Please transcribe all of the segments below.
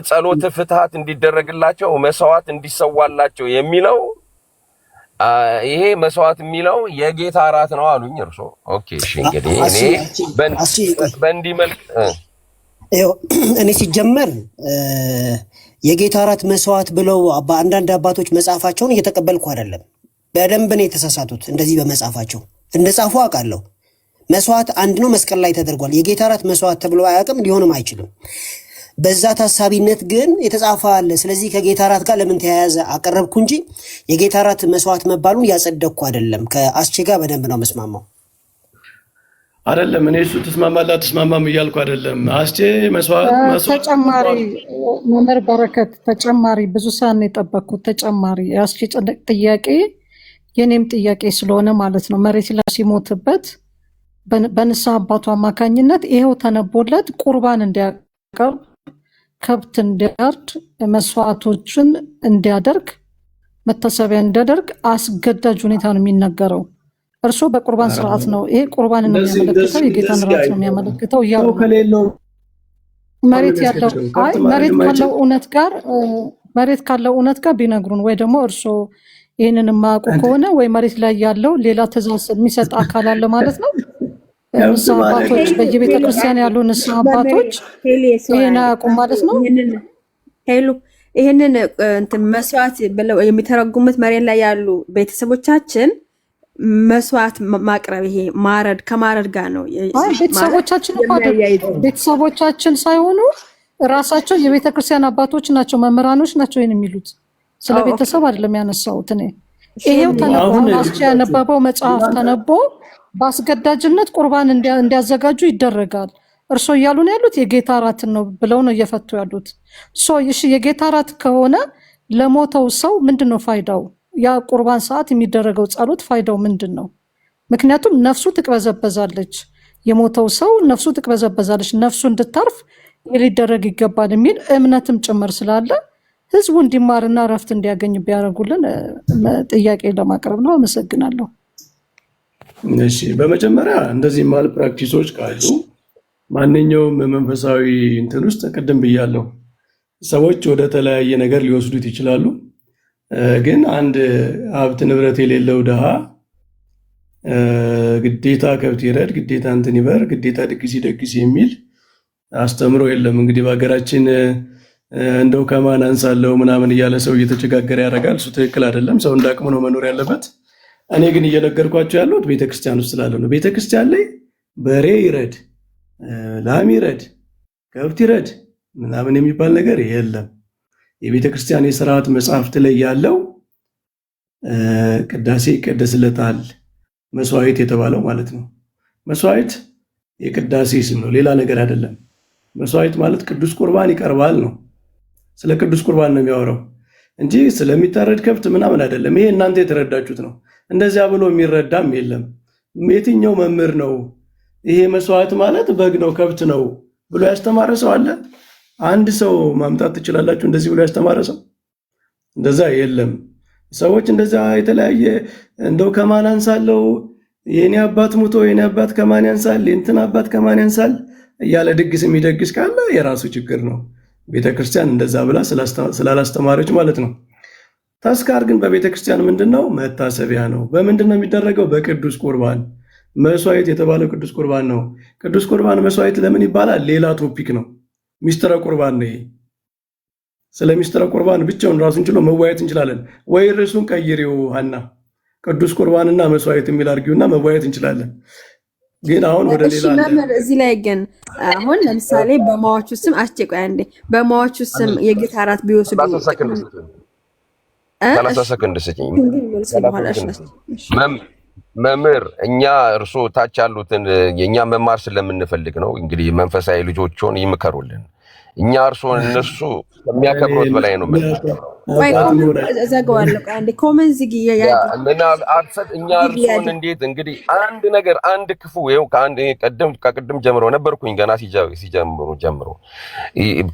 ጸሎት ፍትሃት እንዲደረግላቸው መስዋዕት እንዲሰዋላቸው የሚለው ይሄ መስዋዕት የሚለው የጌታ እራት ነው አሉኝ እርሶ። ኦኬ እሺ እንግዲህ እኔ በእንዲህ መልክ እኔ ሲጀመር የጌታ እራት መስዋዕት ብለው በአንዳንድ አባቶች መጽሐፋቸውን እየተቀበልኩ አይደለም። በደንብ ነው የተሳሳቱት። እንደዚህ በመጽሐፋቸው እንደጻፉ አውቃለሁ። መስዋዕት አንድ ነው፣ መስቀል ላይ ተደርጓል። የጌታ እራት መስዋዕት ተብሎ አያውቅም፣ ሊሆንም አይችልም። በዛ ታሳቢነት ግን የተጻፈ አለ። ስለዚህ ከጌታ እራት ጋር ለምን ተያያዘ አቀረብኩ እንጂ የጌታ እራት መስዋዕት መባሉን ያጸደቅኩ አይደለም። ከአስቼ ጋር በደንብ ነው መስማማው። አይደለም እኔ እሱ ተስማማላ ተስማማም እያልኩ አይደለም። አስቼ መስዋዕት ተጨማሪ መምህር በረከት ተጨማሪ ብዙ ሰዓት የጠበቅኩት ተጨማሪ የአስቼ ጥያቄ የኔም ጥያቄ ስለሆነ ማለት ነው። መሬት ላይ ሲሞትበት በንስሐ አባቱ አማካኝነት ይሄው ተነቦለት ቁርባን እንዲያቀርብ ከብት እንዲያርድ መስዋዕቶችን እንዲያደርግ መታሰቢያ እንዲያደርግ አስገዳጅ ሁኔታ ነው የሚነገረው። እርሶ በቁርባን ስርዓት ነው ይሄ ቁርባን ነው የሚያመለክተው የጌታን እራት ነው የሚያመለክተው እያሉ መሬት ካለው እውነት ጋር ቢነግሩን ወይ ደግሞ እርሶ ይህንን የማያውቁ ከሆነ ወይ መሬት ላይ ያለው ሌላ ትእዛዝ የሚሰጥ አካል አለ ማለት ነው። ንስሐ አባቶች በየቤተ ክርስቲያን ያሉ ንስሐ አባቶች ይህን አያውቁም ማለት ነው። ይህንን መስዋዕት ብለው የሚተረጉሙት መሬት ላይ ያሉ ቤተሰቦቻችን መስዋዕት ማቅረብ ይሄ ማረድ ከማረድ ጋር ነው። ቤተሰቦቻችን ሳይሆኑ ራሳቸው የቤተ ክርስቲያን አባቶች ናቸው፣ መምህራኖች ናቸው ይህን የሚሉት። ስለ ቤተሰብ አይደለም ያነሳሁት እኔ። ይሄው ተነቦ አስቼ ያነበበው መጽሐፍ ተነቦ በአስገዳጅነት ቁርባን እንዲያዘጋጁ ይደረጋል። እርሶ እያሉ ነው ያሉት የጌታ እራትን ነው ብለው ነው እየፈቱ ያሉት። እሺ የጌታ እራት ከሆነ ለሞተው ሰው ምንድን ነው ፋይዳው? ያ ቁርባን ሰዓት የሚደረገው ጸሎት ፋይዳው ምንድን ነው? ምክንያቱም ነፍሱ ትቅበዘበዛለች፣ የሞተው ሰው ነፍሱ ትቅበዘበዛለች፣ ነፍሱ እንድታርፍ ሊደረግ ይገባል የሚል እምነትም ጭምር ስላለ ህዝቡ እንዲማርና ረፍት እንዲያገኝ ቢያደርጉልን ጥያቄ ለማቅረብ ነው። አመሰግናለሁ። እሺ በመጀመሪያ እንደዚህ ማል ፕራክቲሶች ካሉ ማንኛውም መንፈሳዊ እንትን ውስጥ ቅድም ብያለሁ፣ ሰዎች ወደ ተለያየ ነገር ሊወስዱት ይችላሉ። ግን አንድ ሀብት ንብረት የሌለው ድሃ ግዴታ ከብት ይረድ፣ ግዴታ እንትን ይበር፣ ግዴታ ድግስ ይደግስ የሚል አስተምሮ የለም። እንግዲህ በሀገራችን እንደው ከማን አንሳለው ምናምን እያለ ሰው እየተቸጋገረ ያደርጋል። እሱ ትክክል አይደለም። ሰው እንዳቅሙ ነው መኖር ያለበት። እኔ ግን እየነገርኳቸው ያለሁት ቤተክርስቲያን ውስጥ ስላለ ነው። ቤተክርስቲያን ላይ በሬ ይረድ፣ ላም ይረድ፣ ከብት ይረድ ምናምን የሚባል ነገር የለም። የቤተክርስቲያን የሥርዓት መጽሐፍት ላይ ያለው ቅዳሴ ይቀደስለታል፣ መስዋዕት የተባለው ማለት ነው። መስዋዕት የቅዳሴ ስም ነው፣ ሌላ ነገር አይደለም። መስዋዕት ማለት ቅዱስ ቁርባን ይቀርባል ነው። ስለ ቅዱስ ቁርባን ነው የሚያወራው እንጂ ስለሚታረድ ከብት ምናምን አይደለም። ይሄ እናንተ የተረዳችሁት ነው። እንደዚያ ብሎ የሚረዳም የለም። የትኛው መምህር ነው ይሄ መስዋዕት ማለት በግ ነው ከብት ነው ብሎ ያስተማረ ሰው አለ? አንድ ሰው ማምጣት ትችላላችሁ እንደዚህ ብሎ ያስተማረ ሰው? እንደዛ የለም። ሰዎች እንደዛ የተለያየ እንደው ከማን አንሳለው፣ የኔ አባት ሙቶ የኔ አባት ከማን ያንሳል፣ የእንትን አባት ከማን ያንሳል እያለ ድግስ የሚደግስ ካለ የራሱ ችግር ነው። ቤተክርስቲያን እንደዛ ብላ ስላላስተማረች ማለት ነው። ተስካር ግን በቤተክርስቲያን ምንድነው? መታሰቢያ ነው። በምንድነው የሚደረገው? በቅዱስ ቁርባን። መስዋዕት የተባለው ቅዱስ ቁርባን ነው። ቅዱስ ቁርባን መስዋዕት ለምን ይባላል? ሌላ ቶፒክ ነው። ሚስጥረ ቁርባን ነው። ስለ ሚስጥረ ቁርባን ብቻውን ራሱን ችሎ መወያየት እንችላለን። ወይ ርዕሱን ቀይሪው ሀና፣ ቅዱስ ቁርባንና መስዋዕት የሚል አድርጊውና መወያየት እንችላለን። ግን አሁን ወደ ሌላ መምህር እዚህ ላይ ግን አሁን ለምሳሌ በማዋቹ ስም አስጨቆያ እንዴ በማዋቹ ስም የጌታ እራት ቢወስዱ 30 ሰከንድ ስጪኝ መምህር። እኛ እርሶ ታች ያሉትን የኛ መማር ስለምንፈልግ ነው። እንግዲህ መንፈሳዊ ልጆችን ይምከሩልን። እኛ እርሶን እነሱ ከሚያከብሩት በላይ ነው። እኛ እርሶን እንዴት እንግዲህ አንድ ነገር አንድ ክፉ ይኸው ከቅድም ጀምሮ ነበርኩኝ ገና ሲጀምሩ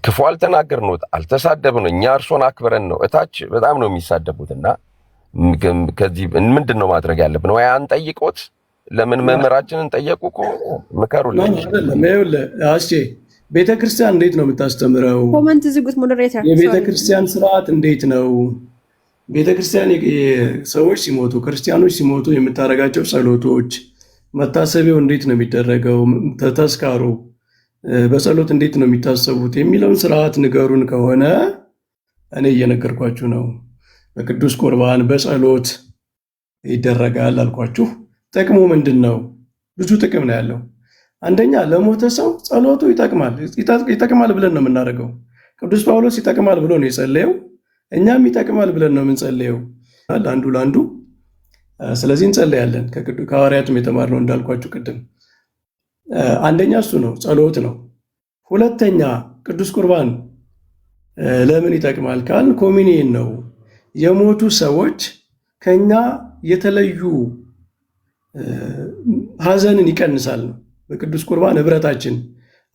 ክፉ አልተናገርነው፣ አልተሳደብነው። እኛ እርሶን አክብረን ነው። እታች በጣም ነው የሚሳደቡትና ከዚህ ምንድን ነው ማድረግ ያለብን? ወይ አንጠይቆት? ለምን መምህራችንን ጠየቁ እኮ ምከሩልን። ቤተክርስቲያን እንዴት ነው የምታስተምረው? ኮመንት ዝጉት ሞዴሬተር። የቤተክርስቲያን ስርዓት እንዴት ነው? ቤተክርስቲያን ሰዎች ሲሞቱ ክርስቲያኖች ሲሞቱ የምታደርጋቸው ጸሎቶች፣ መታሰቢያው እንዴት ነው የሚደረገው? ተስካሩ በጸሎት እንዴት ነው የሚታሰቡት የሚለውን ስርዓት ንገሩን ከሆነ እኔ እየነገርኳችሁ ነው። በቅዱስ ቁርባን በጸሎት ይደረጋል አልኳችሁ። ጥቅሙ ምንድን ነው? ብዙ ጥቅም ነው ያለው። አንደኛ ለሞተ ሰው ጸሎቱ ይጠቅማል ብለን ነው የምናደርገው። ቅዱስ ጳውሎስ ይጠቅማል ብሎ ነው የጸለየው። እኛም ይጠቅማል ብለን ነው የምንጸለየው አንዱ ለአንዱ። ስለዚህ እንጸለያለን። ከሐዋርያቱም የተማርነው እንዳልኳችሁ ቅድም አንደኛ እሱ ነው፣ ጸሎት ነው። ሁለተኛ ቅዱስ ቁርባን ለምን ይጠቅማል ካል ኮሚኒየን ነው። የሞቱ ሰዎች ከኛ የተለዩ ሐዘንን ይቀንሳል ነው። በቅዱስ ቁርባን ህብረታችን፣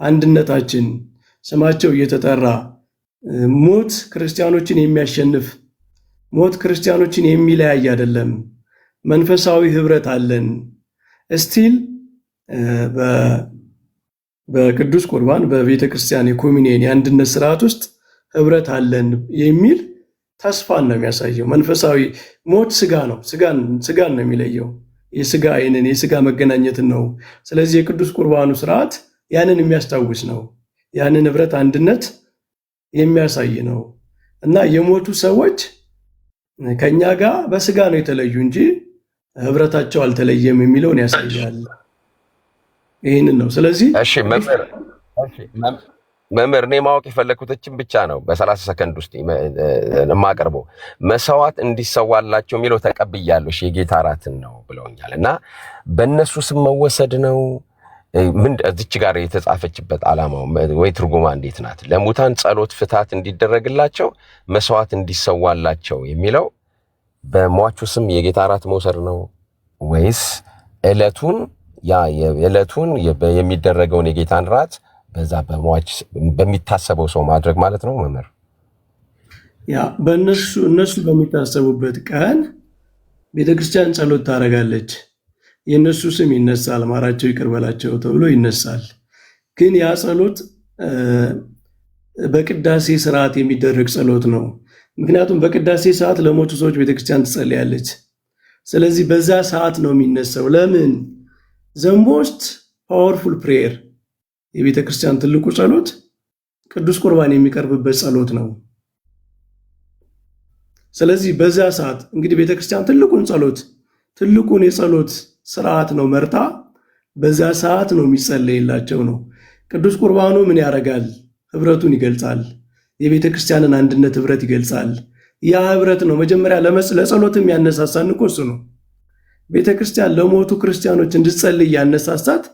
አንድነታችን ስማቸው እየተጠራ ሞት ክርስቲያኖችን የሚያሸንፍ ሞት ክርስቲያኖችን የሚለያይ አይደለም። መንፈሳዊ ህብረት አለን። እስቲል በቅዱስ ቁርባን በቤተ ክርስቲያን የኮሚኒየን የአንድነት ስርዓት ውስጥ ህብረት አለን የሚል ተስፋን ነው የሚያሳየው። መንፈሳዊ ሞት ስጋ ነው፣ ስጋን ነው የሚለየው። የስጋ አይንን የስጋ መገናኘትን ነው። ስለዚህ የቅዱስ ቁርባኑ ስርዓት ያንን የሚያስታውስ ነው። ያንን ህብረት አንድነት የሚያሳይ ነው እና የሞቱ ሰዎች ከኛ ጋር በስጋ ነው የተለዩ እንጂ ህብረታቸው አልተለየም የሚለውን ያሳያል። ይህንን ነው። ስለዚህ እሺ መምህር እኔ ማወቅ የፈለግኩትን ብቻ ነው በ30 ሰከንድ ውስጥ የማቀርበው። መስዋዕት እንዲሰዋላቸው የሚለው ተቀብያለሁ፣ የጌታ እራትን ነው ብለውኛል እና በእነሱ ስም መወሰድ ነው ምን እዚች ጋር የተጻፈችበት ዓላማው ወይ ትርጉማ እንዴት ናት? ለሙታን ጸሎት ፍታት እንዲደረግላቸው መስዋዕት እንዲሰዋላቸው የሚለው በሟቹ ስም የጌታ እራት መውሰድ ነው ወይስ ዕለቱን የሚደረገውን የጌታን እራት በዛ በሟች በሚታሰበው ሰው ማድረግ ማለት ነው መምህር? ያ እነሱ በሚታሰቡበት ቀን ቤተክርስቲያን ጸሎት ታደርጋለች። የእነሱ ስም ይነሳል፣ ማራቸው ይቅር በላቸው ተብሎ ይነሳል። ግን ያ ጸሎት በቅዳሴ ስርዓት የሚደረግ ጸሎት ነው። ምክንያቱም በቅዳሴ ሰዓት ለሞቱ ሰዎች ቤተክርስቲያን ትጸልያለች። ስለዚህ በዛ ሰዓት ነው የሚነሳው። ለምን? ዘ ሞስት ፓወርፉል ፕሬየር የቤተክርስቲያን ትልቁ ጸሎት ቅዱስ ቁርባን የሚቀርብበት ጸሎት ነው። ስለዚህ በዛ ሰዓት እንግዲህ ቤተክርስቲያን ትልቁን የጸሎት ስርዓት ነው መርታ በዛ ሰዓት ነው የሚጸለይላቸው ነው። ቅዱስ ቁርባኑ ምን ያደርጋል? ህብረቱን ይገልጻል። የቤተክርስቲያንን አንድነት ህብረት ይገልጻል። ያ ህብረት ነው መጀመሪያ ለጸሎትም ያነሳሳን እኮ እሱ ነው። ቤተክርስቲያን ለሞቱ ክርስቲያኖች እንድትጸልይ ያነሳሳት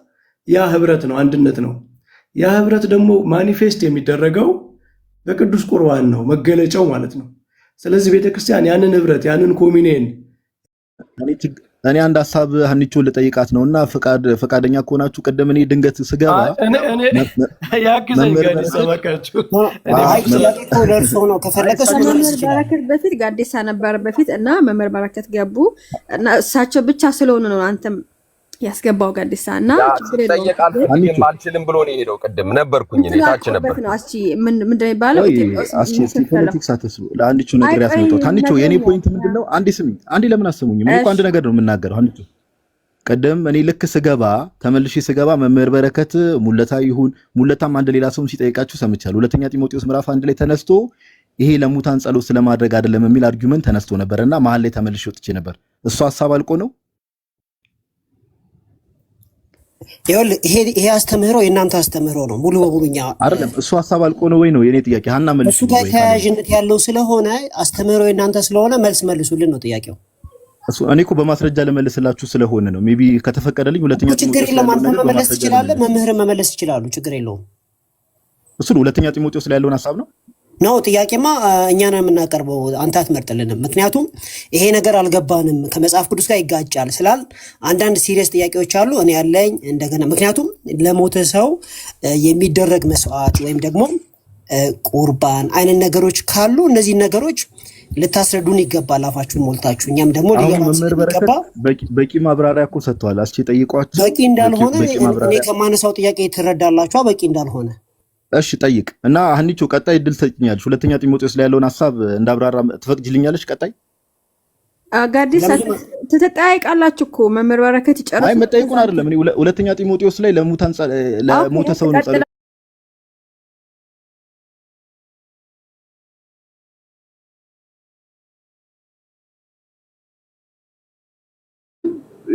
ያ ህብረት ነው፣ አንድነት ነው። ያ ህብረት ደግሞ ማኒፌስት የሚደረገው በቅዱስ ቁርባን ነው፣ መገለጫው ማለት ነው። ስለዚህ ቤተክርስቲያን ያንን ህብረት ያንን ኮሚኒየን እኔ አንድ ሀሳብ ሀኒቾ ልጠይቃት ነው እና ፈቃደኛ ከሆናችሁ ቅድም እኔ ድንገት ስገባ በረከት በፊት ጋዴሳ ነበር በፊት እና መምህር በረከት ገቡ እና እሳቸው ብቻ ስለሆኑ ነው አንተም ያስገባው ጋዴሳ እና አልችልም ብሎ ነው የሄደው። ቅድም ነበርኩኝ እኔ ታች ነበር። ምንድን ነው የሚባለው? ፖለቲክስ አትስሩ። ለአንዲቹ ነገር ያስመጣው ታንቹ የኔ ፖይንት ምንድነው? አንዴ ለምን አሰሙኝ? ምን እኮ አንድ ነገር ነው የምናገረው። አንቺ ቀደም እኔ ልክ ስገባ ተመልሼ ስገባ መምህር በረከት ሙለታም አንድ ሌላ ሰውም ሲጠይቃችሁ ሰምቻለሁ። ሁለተኛ ጢሞቴዎስ ምዕራፍ 1 ላይ ተነስቶ ይሄ ለሙታን ጸሎት ስለማድረግ አይደለም የሚል አርጊውመንት ተነስቶ ነበርና መሀል ላይ ተመልሼ ወጥቼ ነበር። እሱ ሐሳብ አልቆ ነው ይሄ አስተምህሮ የእናንተ አስተምህሮ ነው ሙሉ በሙሉኛ አይደለም። እሱ ሐሳብ አልቆ ነው ወይ ነው የኔ ጥያቄ። ሀና መልሱ። እሱ ጋር ተያያዥነት ያለው ስለሆነ አስተምህሮ የእናንተ ስለሆነ መልስ መልሱልን ነው ጥያቄው። እሱ እኔ እኮ በማስረጃ ለመልስላችሁ ስለሆነ ነው። ሜቢ ከተፈቀደልኝ ሁለተኛ ችግር የለም። አንተ መመለስ ትችላለህ፣ መምህር መመለስ ይችላሉ። ችግር የለውም። እሱ ሁለተኛ ጢሞቴዎስ ላይ ያለውን ሐሳብ ነው ነው ጥያቄማ እኛ ነው የምናቀርበው፣ አንተ አትመርጥልንም። ምክንያቱም ይሄ ነገር አልገባንም ከመጽሐፍ ቅዱስ ጋር ይጋጫል ስላል አንዳንድ ሲሪየስ ጥያቄዎች አሉ እኔ ያለኝ እንደገና። ምክንያቱም ለሞተ ሰው የሚደረግ መስዋዕት ወይም ደግሞ ቁርባን አይነት ነገሮች ካሉ እነዚህ ነገሮች ልታስረዱን ይገባል፣ አፋችሁን ሞልታችሁ። እኛም ደግሞ ይገባ በቂ ማብራሪያ እኮ ሰጥተዋል። አስቼ ጠይቋቸው በቂ እንዳልሆነ እኔ ከማነሳው ጥያቄ ትረዳላችሁ በቂ እንዳልሆነ እሺ ጠይቅ እና ሀኒቾ ቀጣይ እድል ትሰጭኛለሽ። ሁለተኛ ጢሞቴዎስ ላይ ያለውን ሐሳብ እንዳብራራ ትፈቅጂልኛለሽ? ቀጣይ ጋዲሳ ትጠይቃላችሁ እኮ መምህር በረከት ይጨርስ። አይ መጠይቁን አይደለም። እኔ ሁለተኛ ጢሞቴዎስ ላይ ለሞተ ሰው ነው ጸሎት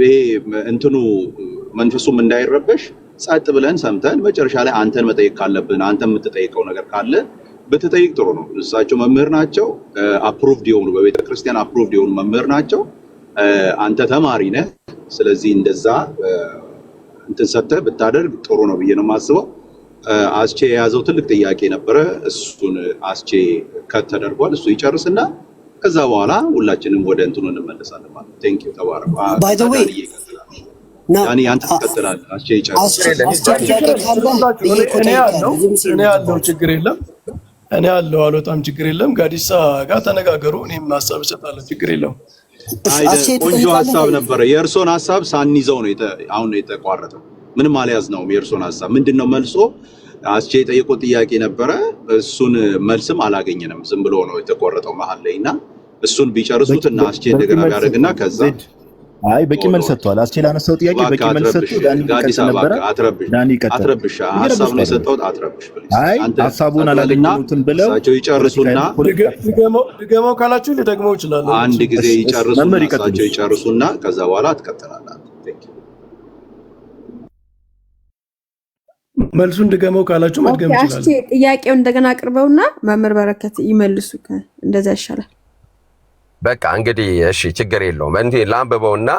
ይሄ እንትኑ መንፈሱም እንዳይረበሽ ጻጥ ብለን ሰምተን መጨረሻ ላይ አንተን መጠየቅ ካለብን አንተ የምትጠይቀው ነገር ካለ በተጠይቅ ጥሩ ነው። እሳቸው መምህር ናቸው፣ አፕሩቭድ የሆኑ በቤተ ክርስቲያን አፕሩቭድ የሆኑ መምህር ናቸው። አንተ ተማሪ ነህ። ስለዚህ እንደዛ እንትን ሰጥተህ ብታደርግ ጥሩ ነው ብዬ ነው የማስበው። አስቼ የያዘው ትልቅ ጥያቄ ነበረ። እሱን አስቼ ከተደርጓል። እሱ ይጨርስና ከዛ በኋላ ሁላችንም ወደ እንትኑ እንመለሳለን ማለት ነው። ቴንክ ዩ ተባረክ። ባይ ዘ ዌይ ያኔ አንተ ትቀጥላለህ። አስቼ ይጨርስ። እኔ ያለው ችግር የለም። እኔ ያለው አልወጣም፣ ችግር የለም። ጋዲሳ ጋር ተነጋገሩ። እኔም ሀሳብ እሰጣለሁ፣ ችግር የለም። ቆንጆ ሀሳብ ነበረ። የእርሶን ሀሳብ ሳንይዘው ነው አሁን የተቋረጠው። ምንም አልያዝነውም። የእርሶን ሀሳብ ምንድነው መልሶ አስቼ የጠየቀው ጥያቄ ነበረ። እሱን መልስም አላገኘንም። ዝም ብሎ ነው የተቆረጠው መሀል ላይ እና እሱን ቢጨርሱት እና አስቼ እንደገና ቢያደርግና ከዛ አይ በቂ መልስ ሰጥቷል። አስቼ ላነሳው ጥያቄ በቂ መልስ ሰጥቶ ዳኒ ቀጥል ነበረ። ዳኒ ቀጥል። አትረብሽ። ሀሳብ ነው የሰጠው። አትረብሽ ፕሊዝ። አይ ሀሳቡን አላገኘሁትም ብለው እሳቸው ይጨርሱና ድገመው ካላችሁ ልደግመው እችላለሁ። አንድ ጊዜ ይጨርሱና እሳቸው ይጨርሱና ከዛ በኋላ ትቀጥላለህ። መልሱን ድገመው ካላችሁ መድገም ይችላል። ጥያቄውን እንደገና አቅርበውና መምህር በረከት ይመልሱ። እንደዛ ይሻላል። በቃ እንግዲህ እሺ ችግር የለውም። እንዴ ላንብበውና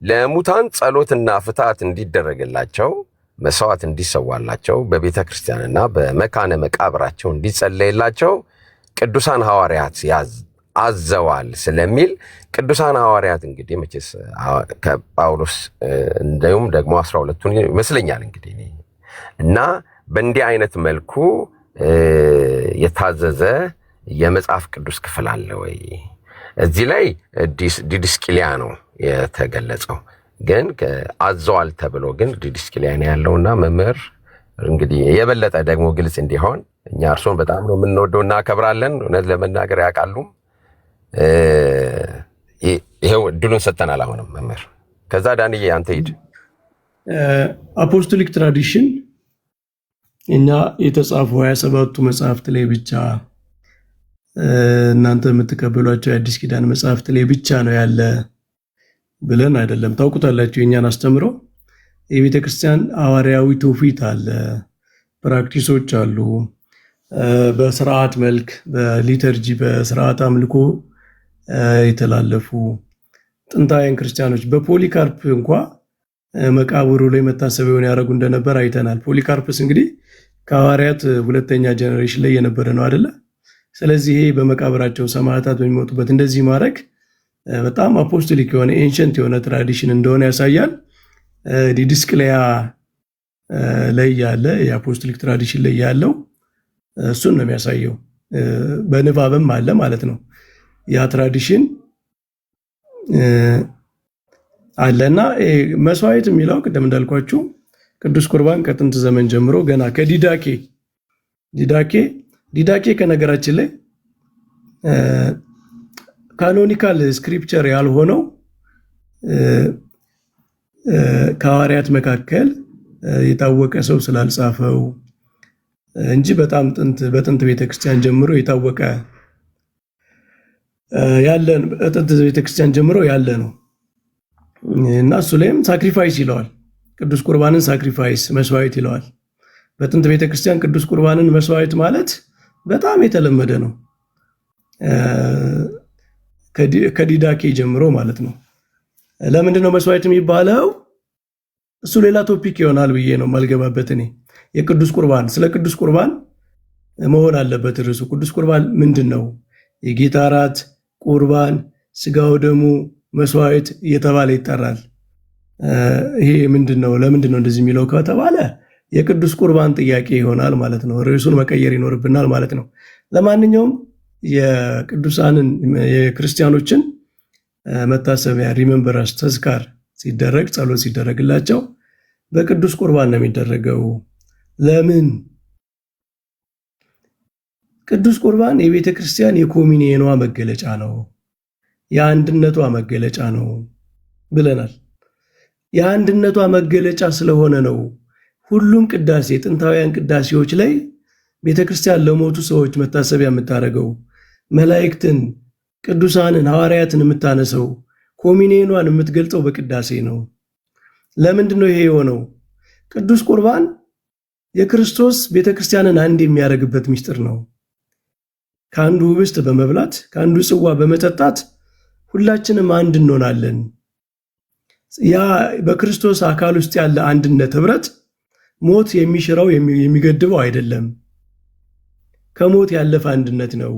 ለሙታን ጸሎትና ፍትሐት እንዲደረግላቸው መስዋዕት እንዲሰዋላቸው በቤተ ክርስቲያንና በመካነ መቃብራቸው እንዲጸለይላቸው ቅዱሳን ሐዋርያት አዘዋል ስለሚል ቅዱሳን ሐዋርያት እንግዲህ መቼስ ከጳውሎስ እንደውም ደግሞ 12ቱን ይመስለኛል እንግዲህ እና በእንዲህ አይነት መልኩ የታዘዘ የመጽሐፍ ቅዱስ ክፍል አለ ወይ? እዚህ ላይ ዲድስቅልያ ነው የተገለጸው፣ ግን አዘዋል ተብሎ ግን ዲድስቅልያ ነው ያለውና መምህር እንግዲህ የበለጠ ደግሞ ግልጽ እንዲሆን እኛ እርሶን በጣም ነው የምንወደው እና አከብራለን። እውነት ለመናገር ያውቃሉ። ይሄው እድሉን ሰጥተናል። አሁንም መምህር ከዛ ዳንዬ አንተ ሂድ። አፖስቶሊክ ትራዲሽን እኛ የተጻፉ 27ቱ መጽሐፍት ላይ ብቻ እናንተ የምትቀበሏቸው የአዲስ ኪዳን መጽሐፍት ላይ ብቻ ነው ያለ ብለን አይደለም። ታውቁታላችሁ የእኛን አስተምሮ የቤተ ክርስቲያን ሐዋርያዊ ትውፊት አለ፣ ፕራክቲሶች አሉ። በስርዓት መልክ በሊተርጂ በስርዓት አምልኮ የተላለፉ ጥንታውያን ክርስቲያኖች በፖሊካርፕ እንኳ መቃብሩ ላይ መታሰቢያውን ያደረጉ እንደነበር አይተናል። ፖሊካርፕስ እንግዲህ ከሐዋርያት ሁለተኛ ጀነሬሽን ላይ የነበረ ነው አይደለ? ስለዚህ ይሄ በመቃብራቸው ሰማዕታት በሚሞቱበት እንደዚህ ማድረግ በጣም አፖስቶሊክ የሆነ ኤንሸንት የሆነ ትራዲሽን እንደሆነ ያሳያል። ዲድስቅልያ ላይ ያለ የአፖስቶሊክ ትራዲሽን ላይ ያለው እሱን ነው የሚያሳየው። በንባብም አለ ማለት ነው ያ ትራዲሽን አለና መስዋዕት የሚለው ቅድም እንዳልኳችሁ ቅዱስ ቁርባን ከጥንት ዘመን ጀምሮ ገና ዲዳኬ ከነገራችን ላይ ካኖኒካል ስክሪፕቸር ያልሆነው ከሐዋርያት መካከል የታወቀ ሰው ስላልጻፈው እንጂ በጣም በጥንት ቤተክርስቲያን ጀምሮ የታወቀ ያለን በጥንት ቤተክርስቲያን ጀምሮ ያለ ነው እና እሱ ላይም ሳክሪፋይስ ይለዋል። ቅዱስ ቁርባንን ሳክሪፋይስ መስዋዕት ይለዋል። በጥንት ቤተክርስቲያን ቅዱስ ቁርባንን መስዋዕት ማለት በጣም የተለመደ ነው፣ ከዲዳኬ ጀምሮ ማለት ነው። ለምንድን ነው መስዋዕት የሚባለው? እሱ ሌላ ቶፒክ ይሆናል ብዬ ነው ማልገባበት። እኔ የቅዱስ ቁርባን ስለ ቅዱስ ቁርባን መሆን አለበት ርዕሱ። ቅዱስ ቁርባን ምንድን ነው? የጌታ እራት ቁርባን፣ ስጋው ደሙ መስዋዕት እየተባለ ይጠራል። ይሄ ምንድን ነው? ለምንድን ነው እንደዚህ የሚለው ከተባለ የቅዱስ ቁርባን ጥያቄ ይሆናል ማለት ነው። ርዕሱን መቀየር ይኖርብናል ማለት ነው። ለማንኛውም የቅዱሳንን የክርስቲያኖችን መታሰቢያ ሪመምበራንስ ተዝካር ሲደረግ ጸሎት ሲደረግላቸው በቅዱስ ቁርባን ነው የሚደረገው። ለምን ቅዱስ ቁርባን የቤተ ክርስቲያን የኮሚኒየኗ መገለጫ ነው፣ የአንድነቷ መገለጫ ነው ብለናል። የአንድነቷ መገለጫ ስለሆነ ነው ሁሉም ቅዳሴ ጥንታውያን ቅዳሴዎች ላይ ቤተ ክርስቲያን ለሞቱ ሰዎች መታሰቢያ የምታደርገው፣ መላእክትን፣ ቅዱሳንን፣ ሐዋርያትን የምታነሰው፣ ኮሚኒየኗን የምትገልጸው በቅዳሴ ነው። ለምንድን ነው ይሄ የሆነው? ቅዱስ ቁርባን የክርስቶስ ቤተ ክርስቲያንን አንድ የሚያደርግበት ምስጢር ነው። ከአንዱ ህብስት በመብላት ከአንዱ ጽዋ በመጠጣት ሁላችንም አንድ እንሆናለን። ያ በክርስቶስ አካል ውስጥ ያለ አንድነት ህብረት ሞት የሚሽረው የሚገድበው አይደለም፣ ከሞት ያለፈ አንድነት ነው።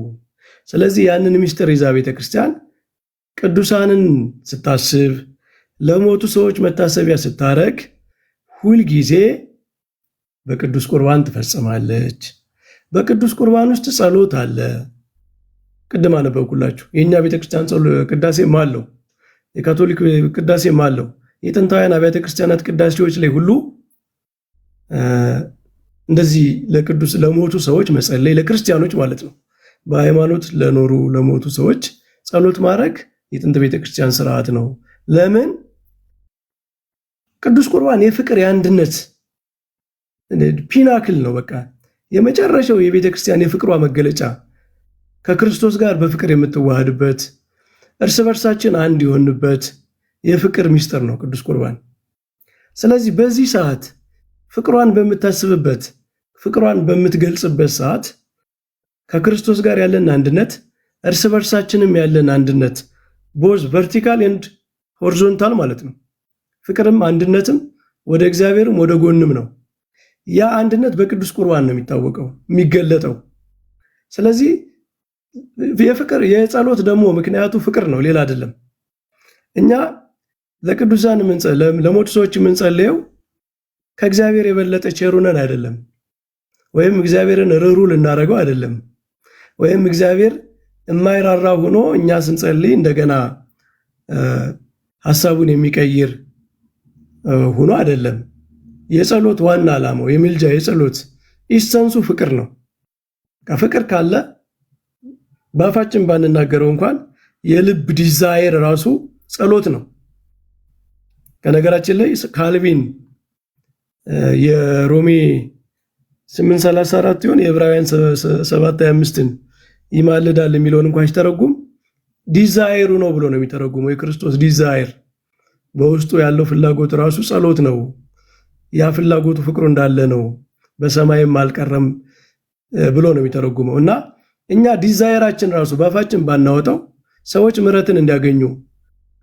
ስለዚህ ያንን ምስጢር ይዛ ቤተ ክርስቲያን ቅዱሳንን ስታስብ፣ ለሞቱ ሰዎች መታሰቢያ ስታረግ ሁልጊዜ በቅዱስ ቁርባን ትፈጽማለች። በቅዱስ ቁርባን ውስጥ ጸሎት አለ። ቅድም አነበብኩላችሁ። የእኛ ቤተክርስቲያን ቅዳሴም አለው፣ የካቶሊክ ቅዳሴም አለው። የጥንታውያን አብያተ ክርስቲያናት ቅዳሴዎች ላይ ሁሉ እንደዚህ ለሞቱ ሰዎች መጸለይ፣ ለክርስቲያኖች ማለት ነው፣ በሃይማኖት ለኖሩ ለሞቱ ሰዎች ጸሎት ማድረግ የጥንት ቤተክርስቲያን ስርዓት ነው። ለምን? ቅዱስ ቁርባን የፍቅር የአንድነት ፒናክል ነው። በቃ የመጨረሻው የቤተ ክርስቲያን የፍቅሯ መገለጫ ከክርስቶስ ጋር በፍቅር የምትዋሃድበት እርስ በርሳችን አንድ የሆንበት የፍቅር ምስጢር ነው ቅዱስ ቁርባን። ስለዚህ በዚህ ሰዓት ፍቅሯን በምታስብበት ፍቅሯን በምትገልጽበት ሰዓት ከክርስቶስ ጋር ያለን አንድነት እርስ በርሳችንም ያለን አንድነት ቦዝ ቨርቲካል ኤንድ ሆሪዞንታል ማለት ነው። ፍቅርም አንድነትም ወደ እግዚአብሔርም ወደ ጎንም ነው። ያ አንድነት በቅዱስ ቁርባን ነው የሚታወቀው የሚገለጠው። ስለዚህ የፍቅር የጸሎት ደግሞ ምክንያቱ ፍቅር ነው፣ ሌላ አይደለም። እኛ ለቅዱሳን ለሞቱ ሰዎች የምንጸልየው ከእግዚአብሔር የበለጠ ቸሩነን አይደለም፣ ወይም እግዚአብሔርን ርኅሩ ልናደርገው አይደለም፣ ወይም እግዚአብሔር የማይራራ ሆኖ እኛ ስንጸልይ እንደገና ሐሳቡን የሚቀይር ሆኖ አይደለም። የጸሎት ዋና ዓላማው የምልጃ የጸሎት ኢሰንሱ ፍቅር ነው። ፍቅር ካለ በአፋችን ባንናገረው እንኳን የልብ ዲዛይር ራሱ ጸሎት ነው። ከነገራችን ላይ ካልቪን የሮሜ 8:34 ይሆን የዕብራውያን 7:25ን ይማልዳል የሚለውን እንኳን ሲተረጉም ዲዛይሩ ነው ብሎ ነው የሚተረጉመው። የክርስቶስ ዲዛይር በውስጡ ያለው ፍላጎት ራሱ ጸሎት ነው። ያ ፍላጎቱ ፍቅሩ እንዳለ ነው፣ በሰማይም አልቀረም ብሎ ነው የሚተረጉመው። እና እኛ ዲዛይራችን ራሱ በአፋችን ባናወጣው ሰዎች ምሕረትን እንዲያገኙ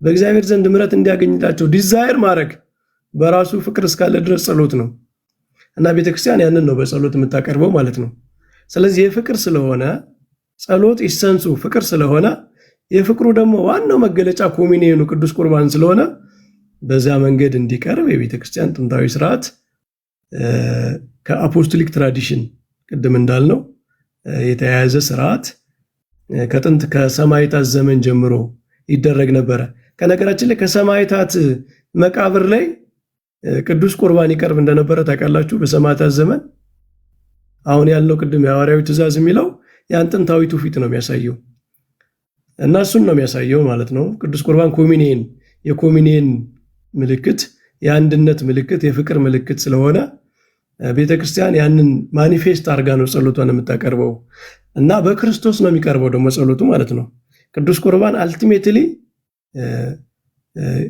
በእግዚአብሔር ዘንድ ምሕረት እንዲያገኝላቸው ዲዛይር ማድረግ በራሱ ፍቅር እስካለ ድረስ ጸሎት ነው። እና ቤተክርስቲያን ያንን ነው በጸሎት የምታቀርበው ማለት ነው። ስለዚህ የፍቅር ስለሆነ ጸሎት ኢሰንሱ ፍቅር ስለሆነ የፍቅሩ ደግሞ ዋናው መገለጫ ኮሚኒየኑ ቅዱስ ቁርባን ስለሆነ በዛ መንገድ እንዲቀርብ የቤተክርስቲያን ጥንታዊ ስርዓት ከአፖስቶሊክ ትራዲሽን ቅድም እንዳልነው የተያያዘ ስርዓት ከጥንት ከሰማዕታት ዘመን ጀምሮ ይደረግ ነበረ። ከነገራችን ላይ ከሰማዕታት መቃብር ላይ ቅዱስ ቁርባን ይቀርብ እንደነበረ ታውቃላችሁ። በሰማዕታት ዘመን አሁን ያልነው ቅድም የሐዋርያዊ ትእዛዝ የሚለው ያን ጥንታዊ ትውፊት ነው የሚያሳየው እና እሱን ነው የሚያሳየው ማለት ነው። ቅዱስ ቁርባን ኮሚኒየን የኮሚኒየን ምልክት የአንድነት ምልክት የፍቅር ምልክት ስለሆነ ቤተክርስቲያን ያንን ማኒፌስት አድርጋ ነው ጸሎቷን የምታቀርበው እና በክርስቶስ ነው የሚቀርበው ደግሞ ጸሎቱ ማለት ነው። ቅዱስ ቁርባን አልቲሜትሊ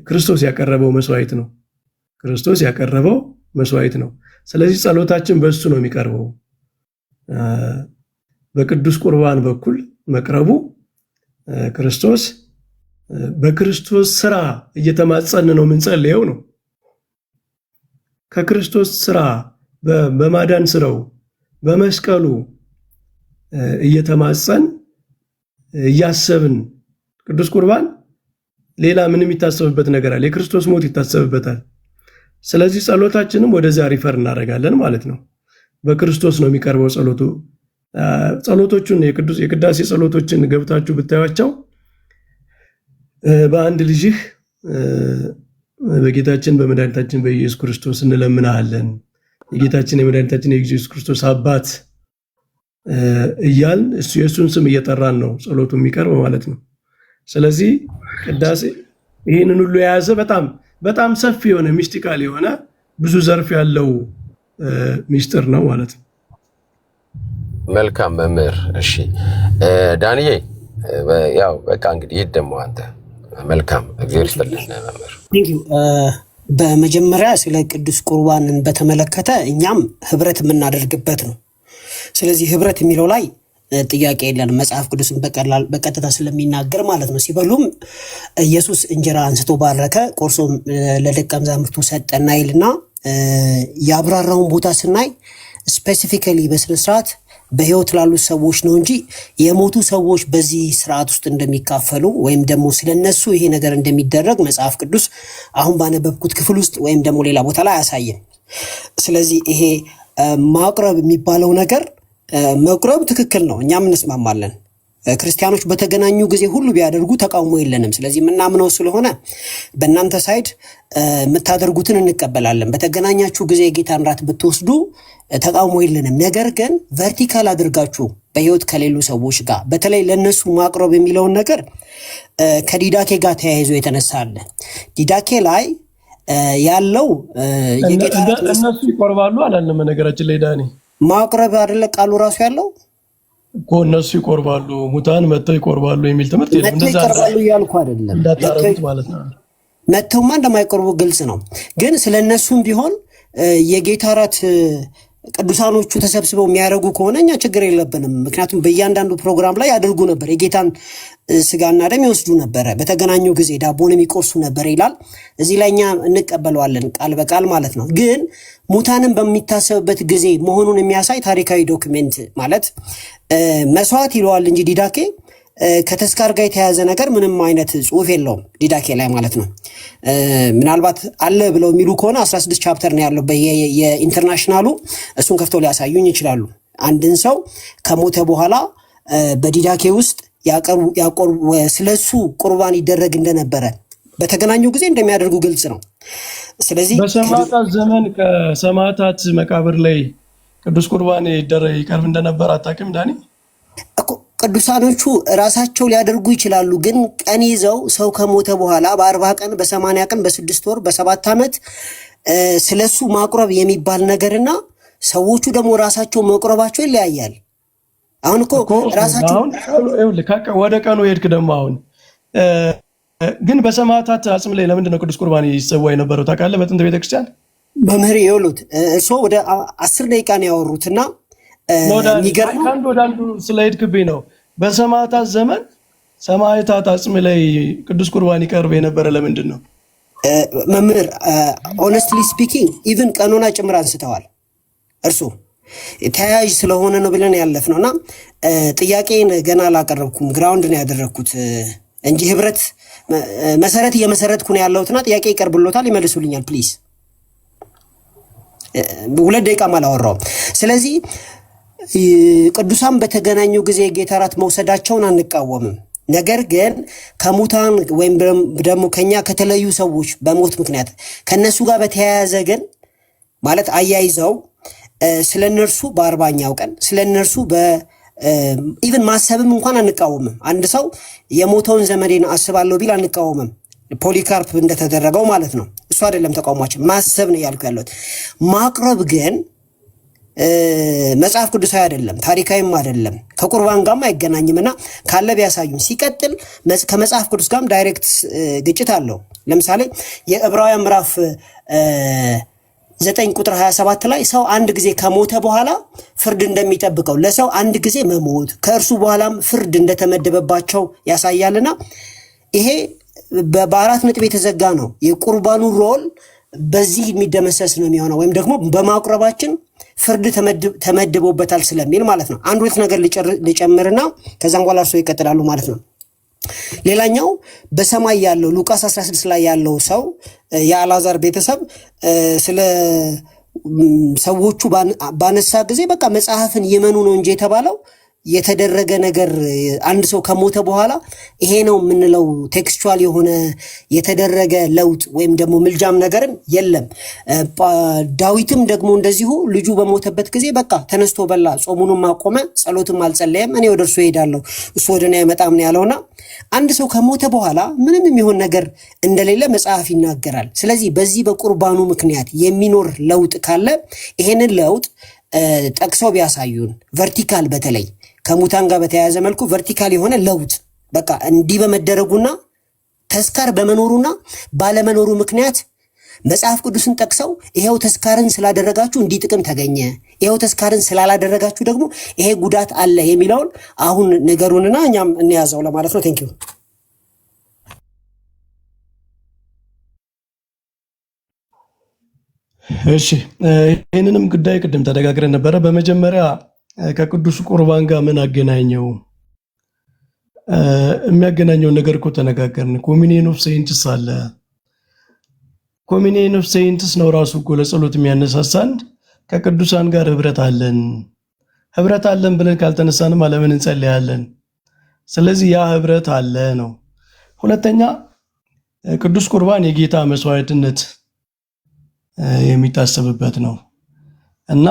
ክርስቶስ ያቀረበው መስዋዕት ነው። ክርስቶስ ያቀረበው መስዋዕት ነው። ስለዚህ ጸሎታችን በእሱ ነው የሚቀርበው። በቅዱስ ቁርባን በኩል መቅረቡ ክርስቶስ በክርስቶስ ስራ እየተማጸን ነው የምንጸልየው ነው። ከክርስቶስ ስራ በማዳን ስራው በመስቀሉ እየተማጸን እያሰብን ቅዱስ ቁርባን ሌላ ምንም ይታሰብበት ነገር አለ? የክርስቶስ ሞት ይታሰብበታል። ስለዚህ ጸሎታችንም ወደዛ ሪፈር እናደርጋለን ማለት ነው። በክርስቶስ ነው የሚቀርበው ጸሎቱ። ጸሎቶቹን የቅዳሴ ጸሎቶችን ገብታችሁ ብታዩቸው በአንድ ልጅህ በጌታችን በመድኃኒታችን በኢየሱስ ክርስቶስ እንለምናለን። የጌታችን የመድኃኒታችን የኢየሱስ ክርስቶስ አባት እያልን የእሱን ስም እየጠራን ነው ጸሎቱ የሚቀርብ ማለት ነው። ስለዚህ ቅዳሴ ይህንን ሁሉ የያዘ በጣም ሰፊ የሆነ ሚስቲካል የሆነ ብዙ ዘርፍ ያለው ሚስጥር ነው ማለት ነው። መልካም መምህር። እሺ ዳንዬ፣ ያው በቃ እንግዲህ ይደሞ አንተ መልካም እግዚአብሔር ይስጥልን መምህር። በመጀመሪያ ስለ ቅዱስ ቁርባንን በተመለከተ እኛም ህብረት የምናደርግበት ነው። ስለዚህ ህብረት የሚለው ላይ ጥያቄ የለንም። መጽሐፍ ቅዱስን በቀጥታ ስለሚናገር ማለት ነው። ሲበሉም ኢየሱስ እንጀራ አንስቶ ባረከ፣ ቆርሶም ለደቀ መዛሙርቱ ሰጠና ይልና ያብራራውን ቦታ ስናይ ስፔሲፊካሊ በስነስርዓት በህይወት ላሉ ሰዎች ነው እንጂ የሞቱ ሰዎች በዚህ ስርዓት ውስጥ እንደሚካፈሉ ወይም ደግሞ ስለነሱ ይሄ ነገር እንደሚደረግ መጽሐፍ ቅዱስ አሁን ባነበብኩት ክፍል ውስጥ ወይም ደግሞ ሌላ ቦታ ላይ አያሳየም። ስለዚህ ይሄ ማቅረብ የሚባለው ነገር መቅረብ ትክክል ነው፣ እኛም እንስማማለን። ክርስቲያኖች በተገናኙ ጊዜ ሁሉ ቢያደርጉ ተቃውሞ የለንም። ስለዚህ የምናምነው ስለሆነ በእናንተ ሳይድ የምታደርጉትን እንቀበላለን። በተገናኛችሁ ጊዜ የጌታን ራት ብትወስዱ ተቃውሞ የለንም። ነገር ግን ቨርቲካል አድርጋችሁ በህይወት ከሌሉ ሰዎች ጋር በተለይ ለነሱ ማቅረብ የሚለውን ነገር ከዲዳኬ ጋር ተያይዞ የተነሳ አለ። ዲዳኬ ላይ ያለው እነሱ ይቆርባሉ አላለም። ነገራችን ላይ ዳኒ ማቅረብ አይደለ ቃሉ ራሱ ያለው እኮ እነሱ ይቆርባሉ፣ ሙታን መጥተው ይቆርባሉ የሚል ትምህርት የለም። እንደዛ ይቆርባሉ እያልኩ አይደለም፣ እንዳታረጉት ማለት ነው። መጥተውማ እንደማይቆርቡ ግልጽ ነው። ግን ስለነሱም ቢሆን የጌታ ራት ቅዱሳኖቹ ተሰብስበው የሚያደርጉ ከሆነ እኛ ችግር የለብንም። ምክንያቱም በእያንዳንዱ ፕሮግራም ላይ ያደርጉ ነበር። የጌታን ስጋና ደም ይወስዱ ነበረ፣ በተገናኙ ጊዜ ዳቦንም ይቆርሱ ነበር ይላል። እዚህ ላይ እኛ እንቀበለዋለን ቃል በቃል ማለት ነው። ግን ሙታንን በሚታሰብበት ጊዜ መሆኑን የሚያሳይ ታሪካዊ ዶክሜንት ማለት መስዋዕት ይለዋል እንጂ ዲዳኬ ከተስካር ጋር የተያያዘ ነገር ምንም አይነት ጽሁፍ የለውም ዲዳኬ ላይ ማለት ነው። ምናልባት አለ ብለው የሚሉ ከሆነ 16 ቻፕተር ነው ያለው የኢንተርናሽናሉ። እሱን ከፍተው ሊያሳዩኝ ይችላሉ። አንድን ሰው ከሞተ በኋላ በዲዳኬ ውስጥ ስለሱ ቁርባን ይደረግ እንደነበረ በተገናኙ ጊዜ እንደሚያደርጉ ግልጽ ነው። ስለዚህ በሰማዕታት ዘመን ከሰማዕታት መቃብር ላይ ቅዱስ ቁርባን ይቀርብ እንደነበር አታውቅም ዳኒ? ቅዱሳኖቹ ራሳቸው ሊያደርጉ ይችላሉ። ግን ቀን ይዘው ሰው ከሞተ በኋላ በ40 ቀን፣ በ80 ቀን፣ በ6 ወር፣ በ7 ዓመት ስለሱ ማቁረብ የሚባል ነገርና ሰዎቹ ደግሞ ራሳቸው መቁረባቸው ይለያያል። አሁን እኮ ራሳቸው ወደ ቀኑ ሄድክ ደግሞ አሁን ግን በሰማዕታት አጽም ላይ ለምንድን ነው ቅዱስ ቁርባን ይሰዋ የነበረው ታውቃለህ? በጥንት ቤተክርስቲያን መምህር ይኸውልህ እርሶ ወደ 10 ደቂቃ ነው ያወሩትና ከአንድ ወደ አንዱ ስለሄድክብኝ ነው። በሰማዕታት ዘመን ሰማዕታት አጽም ላይ ቅዱስ ቁርባን ይቀርብ የነበረ ለምንድን ነው? መምህር ሆነስትሊ ስፒኪንግ ኢቭን ቀኖና ጭምር አንስተዋል። እርሱ ተያያዥ ስለሆነ ነው ብለን ያለፍነው እና ጥያቄን ገና አላቀረብኩም፣ ግራውንድ ነው ያደረግኩት እንጂ ህብረት መሰረት እየመሰረትኩ ነው ያለሁትና ጥያቄ ይቀርብሎታል፣ ይመልሱልኛል ፕሊዝ። 2 ደቂቃም አላወራውም። ስለዚህ ቅዱሳን በተገናኙ ጊዜ ጌታ ራት መውሰዳቸውን አንቃወምም። ነገር ግን ከሙታን ወይም ደግሞ ከኛ ከተለዩ ሰዎች በሞት ምክንያት ከነሱ ጋር በተያያዘ ግን ማለት አያይዘው ስለነርሱ በ40ኛው ቀን ስለነርሱ ኢቭን ማሰብም እንኳን አንቃወምም። አንድ ሰው የሞተውን ዘመዴን አስባለሁ ቢል አንቃወምም። ፖሊካርፕ እንደተደረገው ማለት ነው። እሱ አይደለም ተቃውሟችን፣ ማሰብ ነው ያልኩ ያለሁት። ማቅረብ ግን መጽሐፍ ቅዱሳዊ አይደለም፣ ታሪካዊም አይደለም፣ ከቁርባን ጋርም አይገናኝምና ካለ ቢያሳዩን። ሲቀጥል ከመጽሐፍ ቅዱስ ጋርም ዳይሬክት ግጭት አለው። ለምሳሌ የዕብራውያን ምዕራፍ 9 ቁጥር 27 ላይ ሰው አንድ ጊዜ ከሞተ በኋላ ፍርድ እንደሚጠብቀው ለሰው አንድ ጊዜ መሞት ከእርሱ በኋላም ፍርድ እንደተመደበባቸው ያሳያልና ይሄ በ4 ነጥብ የተዘጋ ነው። የቁርባኑ ሮል በዚህ የሚደመሰስ ነው የሚሆነው፣ ወይም ደግሞ በማቁረባችን ፍርድ ተመድቦበታል ስለሚል ማለት ነው። አንድ ሁለት ነገር ልጨምርና ከዛም በኋላ እርሶ ይቀጥላሉ ማለት ነው። ሌላኛው በሰማይ ያለው ሉቃስ 16 ላይ ያለው ሰው የአልዓዛር ቤተሰብ ስለ ሰዎቹ ባነሳ ጊዜ በቃ መጽሐፍን ይመኑ ነው እንጂ የተባለው የተደረገ ነገር አንድ ሰው ከሞተ በኋላ ይሄ ነው የምንለው ቴክስቹዋል የሆነ የተደረገ ለውጥ ወይም ደግሞ ምልጃም ነገርም የለም። ዳዊትም ደግሞ እንደዚሁ ልጁ በሞተበት ጊዜ በቃ ተነስቶ በላ፣ ጾሙንም አቆመ፣ ጸሎትም አልጸለየም፣ እኔ ወደ እርሱ እሄዳለሁ እሱ ወደ እኔ አይመጣም ነው ያለውና አንድ ሰው ከሞተ በኋላ ምንም የሚሆን ነገር እንደሌለ መጽሐፍ ይናገራል። ስለዚህ በዚህ በቁርባኑ ምክንያት የሚኖር ለውጥ ካለ ይሄንን ለውጥ ጠቅሰው ቢያሳዩን፣ ቨርቲካል በተለይ ከሙታን ጋር በተያያዘ መልኩ ቨርቲካል የሆነ ለውጥ በቃ እንዲህ በመደረጉና ተስካር በመኖሩና ባለመኖሩ ምክንያት መጽሐፍ ቅዱስን ጠቅሰው ይሄው ተስካርን ስላደረጋችሁ እንዲህ ጥቅም ተገኘ፣ ይሄው ተስካርን ስላላደረጋችሁ ደግሞ ይሄ ጉዳት አለ የሚለውን አሁን ነገሩንና እኛም እንያዘው ለማለት ነው። ቴንክ ዩ። እሺ ይህንንም ጉዳይ ቅድም ተነጋግረን ነበረ። በመጀመሪያ ከቅዱስ ቁርባን ጋር ምን አገናኘው? የሚያገናኘውን ነገር እኮ ተነጋገርን። ኮሚኒየን ኦፍ ሴይንትስ አለ። ኮሚኒየን ኦፍ ሴይንትስ ነው ራሱ እኮ ለጸሎት የሚያነሳሳን። ከቅዱሳን ጋር ህብረት አለን ብለን ካልተነሳንም አለምን እንጸልያለን። ስለዚህ ያ ህብረት አለ ነው። ሁለተኛ ቅዱስ ቁርባን የጌታ መስዋዕትነት የሚታሰብበት ነው እና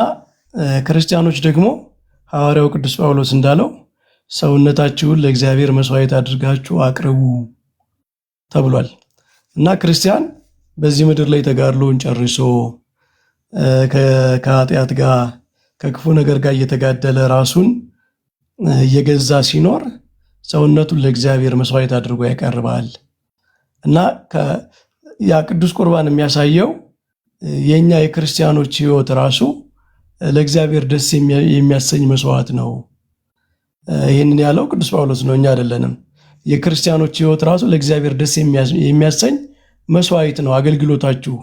ክርስቲያኖች ደግሞ ሐዋርያው ቅዱስ ጳውሎስ እንዳለው ሰውነታችሁን ለእግዚአብሔር መስዋዕት አድርጋችሁ አቅርቡ ተብሏል። እና ክርስቲያን በዚህ ምድር ላይ ተጋድሎን ጨርሶ ከኃጢአት ጋር ከክፉ ነገር ጋር እየተጋደለ ራሱን እየገዛ ሲኖር ሰውነቱን ለእግዚአብሔር መስዋዕት አድርጎ ያቀርባል እና ያ ቅዱስ ቁርባን የሚያሳየው የኛ የክርስቲያኖች ህይወት ራሱ ለእግዚአብሔር ደስ የሚያሰኝ መስዋዕት ነው። ይህንን ያለው ቅዱስ ጳውሎስ ነው፣ እኛ አይደለንም። የክርስቲያኖች ህይወት ራሱ ለእግዚአብሔር ደስ የሚያሰኝ መስዋዕት ነው አገልግሎታችሁ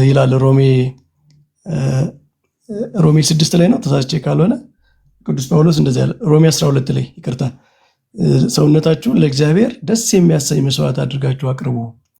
ይላል። ሮሜ 6 ላይ ነው ተሳስቼ ካልሆነ ቅዱስ ጳውሎስ እንደዚህ ያለ። ሮሜ 12 ላይ ይቅርታ፣ ሰውነታችሁን ለእግዚአብሔር ደስ የሚያሰኝ መስዋዕት አድርጋችሁ አቅርቡ